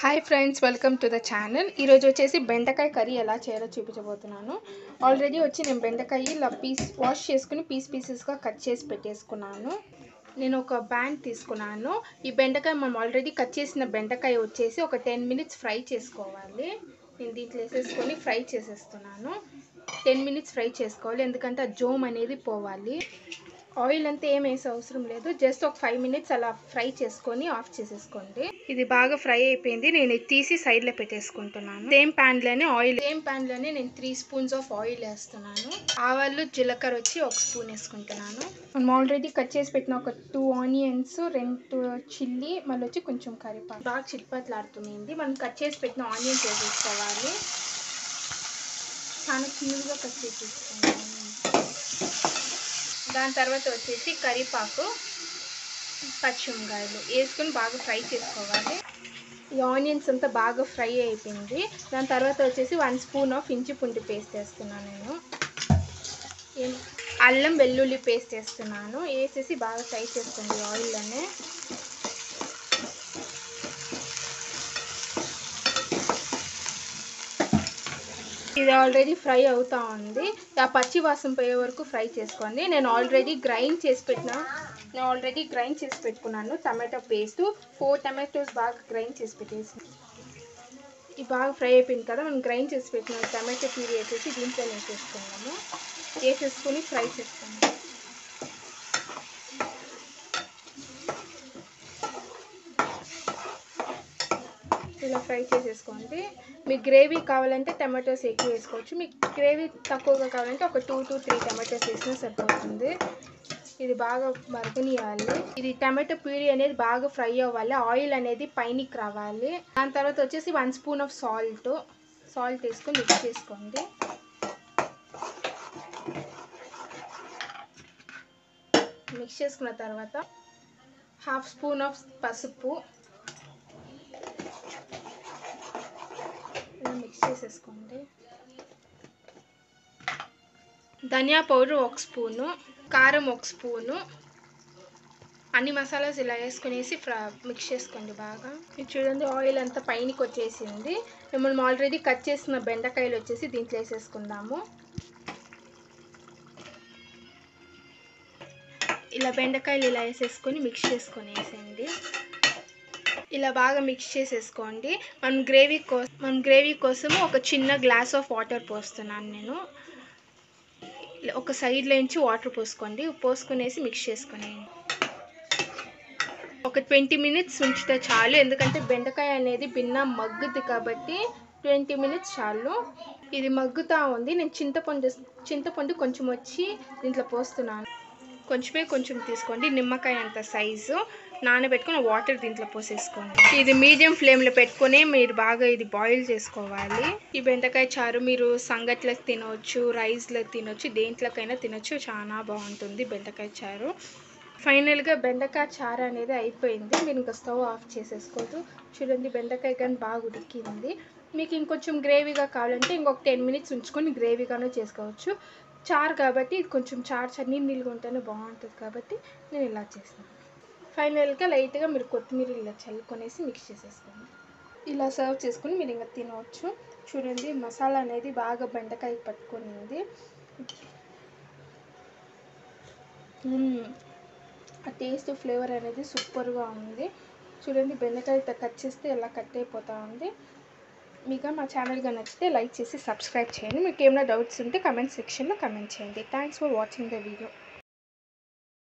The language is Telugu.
Hi friends, welcome to the channel. ఈరోజు వచ్చేసి బెండకాయ కర్రీ ఎలా చేయాలో చూపించబోతున్నాను. ఆల్రెడీ వచ్చి నేను బెండకాయ ఇలా వాష్ చేసుకుని పీసెస్గా కట్ చేసి పెట్టేసుకున్నాను. నేను ఒక బ్యాండ్ తీసుకున్నాను. ఈ బెండకాయ మనం ఆల్రెడీ కట్ చేసిన బెండకాయ వచ్చేసి ఒక 10 మినిట్స్ ఫ్రై చేసుకోవాలి. నేను దీంట్లో వేసేసుకొని ఫ్రై చేసేస్తున్నాను. 10 మినిట్స్ ఫ్రై చేసుకోవాలి, ఎందుకంటే ఆ జోమ్ అనేది పోవాలి. ఆయిల్ అంతా ఏం వేసే అవసరం లేదు, జస్ట్ ఒక 5 మినిట్స్ అలా ఫ్రై చేసుకొని ఆఫ్ చేసేసుకోండి. ఇది బాగా ఫ్రై అయిపోయింది. నేను ఇది తీసి సైడ్లో పెట్టేసుకుంటున్నాను. సేమ్ ప్యాన్లోనే నేను 3 స్పూన్స్ ఆఫ్ ఆయిల్ వేస్తున్నాను. ఆవాలు జీలకర్ర వచ్చి 1 స్పూన్ వేసుకుంటున్నాను. మనం ఆల్రెడీ కట్ చేసి పెట్టిన ఒక 2 ఆనియన్స్, 2 చిల్లీ, మళ్ళీ వచ్చి కొంచెం కరివేపాకు బాగా చిట్పట్లాడుతుంది. మనం కట్ చేసి పెట్టిన ఆనియన్స్ వేసేసుకోవాలి. చాలా చిన్నగా కట్ చేసి తీసుకోవాలి. దాని తర్వాత వచ్చేసి కరివేపాకు, పచ్చిమిరపకాయలు వేసుకొని బాగా ఫ్రై చేసుకోవాలి. ఈ ఆనియన్స్ అంతా బాగా ఫ్రై అయిపోయింది. దాని తర్వాత వచ్చేసి 1 స్పూన్ ఆఫ్ ఇంచి పూండి పేస్ట్ వేస్తున్నాను. నేను అల్లం వెల్లుల్లి పేస్ట్ వేస్తున్నాను. వేసేసి బాగా ఫ్రై చేసుకోండి ఆయిల్లోనే. ఇది ఆల్రెడీ ఫ్రై అవుతూ ఉంది. ఆ పచ్చి వాసన పోయే వరకు ఫ్రై చేసుకోండి. నేను ఆల్రెడీ గ్రైండ్ చేసి పెట్టుకున్నాను టమాటో పేస్ట్. 4 టమాటోస్ బాగా గ్రైండ్ చేసి పెట్టేసి ఇది బాగా ఫ్రై అయిపోయింది కదా. మనం గ్రైండ్ చేసి పెట్టిన టమాటో ప్యూరీ వేసేసి దీంట్లో వేసేసుకున్నాము. వేసేసుకొని ఫ్రై చేసుకోండి. ఇలా ఫ్రై చేసేసుకోండి. మీకు గ్రేవీ కావాలంటే టమాటోస్ ఎక్కువ వేసుకోవచ్చు. మీకు గ్రేవీ తక్కువగా కావాలంటే ఒక 2 to 3 టమాటోస్ వేసినా సరిపోతుంది. ఇది బాగా మరగనియాలి. ఇది టమాటో ప్యూరీ అనేది బాగా ఫ్రై అవ్వాలి. ఆయిల్ అనేది పైనకి రావాలి. దాని తర్వాత వచ్చేసి 1 స్పూన్ ఆఫ్ సాల్ట్ వేసుకొని మిక్స్ చేసుకోండి. మిక్స్ చేసుకున్న తర్వాత 1/2 స్పూన్ ఆఫ్ పసుపు మిక్స్ చేసేసుకోండి. ధనియా పౌడర్ 1 స్పూను, కారం 1 స్పూను, అన్ని మసాలాస్ ఇలా వేసుకునేసి మిక్స్ చేసుకోండి బాగా. ఇది చూడండి, ఆయిల్ అంతా పైనకి వచ్చేసింది. మనం ఆల్రెడీ కట్ చేసిన బెండకాయలు వచ్చేసి దీంట్లో వేసేసుకుందాము. ఇలా బెండకాయలు ఇలా వేసేసుకొని మిక్స్ చేసుకొని వేసేయండి. ఇలా బాగా మిక్స్ చేసేసుకోండి. మనం గ్రేవీ కోసం ఒక చిన్న గ్లాస్ ఆఫ్ వాటర్ పోస్తున్నాను నేను. ఒక సైడ్లో నుంచి వాటర్ పోసుకునేసి మిక్స్ చేసుకునేయండి. ఒక 20 మినిట్స్ ఉంచితే చాలు, ఎందుకంటే బెండకాయ అనేది భిన్న మగ్గుద్ది కాబట్టి 20 మినిట్స్ చాలు. ఇది మగ్గుతూ ఉంది. నేను చింతపండు కొంచెం వచ్చి దీంట్లో పోస్తున్నాను. కొంచెం తీసుకోండి. నిమ్మకాయ అంత సైజు నానబెట్టుకుని వాటర్ దీంట్లో పోసేసుకోండి. ఇది మీడియం ఫ్లేమ్లో పెట్టుకొని మీరు బాగా ఇది బాయిల్ చేసుకోవాలి. ఈ బెండకాయ చారు మీరు సంగట్లకు తినవచ్చు, రైస్లో తినవచ్చు, దేంట్లోకైనా తినవచ్చు. చాలా బాగుంటుంది బెండకాయ చారు. ఫైనల్గా బెండకాయ చారు అనేది అయిపోయింది. మీరు ఇంకా స్టవ్ ఆఫ్ చేసేసుకోవద్దు. చూడండి, బెండకాయ కానీ బాగా ఉడికింది. మీకు ఇంకొంచెం గ్రేవీగా కావాలంటే ఇంకొక 10 మినిట్స్ ఉంచుకొని గ్రేవీగానే చేసుకోవచ్చు. చారు కాబట్టి ఇది కొంచెం నీళ్ళుగా ఉంటేనే బాగుంటుంది కాబట్టి నేను ఇలా చేస్తాను. ఫైనల్గా లైట్గా మీరు కొత్తిమీర ఇలా చల్లుకొనేసి మిక్స్ చేసేసుకోండి. ఇలా సర్వ్ చేసుకుని మీరు ఇంకా తినవచ్చు. చూడండి, మసాలా అనేది బాగా బెండకాయ పట్టుకునింది. ఆ టేస్ట్ ఫ్లేవర్ అనేది సూపర్గా ఉంది. చూడండి, బెండకాయ కట్ చేస్తే ఎలా కట్ అయిపోతూ ఉంది. మీకు మా ఛానల్గా నచ్చితే లైక్ చేసి సబ్స్క్రైబ్ చేయండి. మీకు ఏమైనా డౌట్స్ ఉంటే కమెంట్ సెక్షన్లో కమెంట్ చేయండి. Thanks for watching the video.